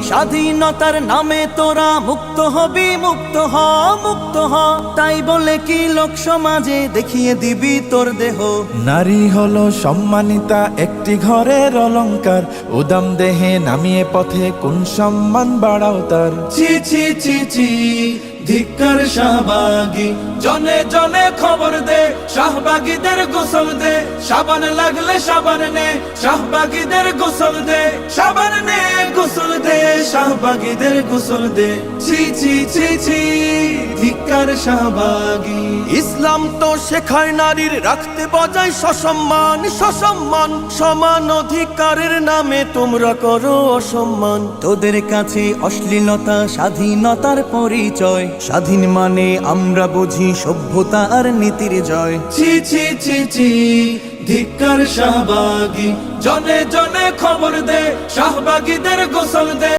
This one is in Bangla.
স্বাধীনতার নামে তোরা মুক্ত হবি, মুক্ত হ, মুক্ত হ। তাই বলে কি লোক সমাজে দেখিয়ে দিবি তোর দেহ? নারী হলো সম্মানিতা একটি ঘরের অলংকার, উদাম দেহে নামিয়ে পথে কোন সম্মান বাড়াও তার। ছি ছি ছি ছি, ধিক্কার শাহবাগী, জনে জনে খবর দে, শাহবাগীদের গোসল দে, সাবান লাগলে সাবান নে, শাহবাগীদের গোসল দে, সাবান নে, গোসল দে, শাহবাগীদের গোসল দে। ছি ছি ছি ছি, ধিক্কার শাহবাগী। ইসলাম তো শেখায় নারীর রাখতে বজায় সসম্মান, সসম্মান। সমান অধিকারের নামে তোমরা করো অসম্মান। তোদের কাছে অশ্লীলতা স্বাধীনতার পরিচয়, স্বাধীন মানে আমরা বুঝি সভ্যতা আর নীতির জয়। ছি ছি ছি ছি, ধিক্কার শাহবাগী, জনে জনে খবর দে, শাহবাগীদের গোসল দে।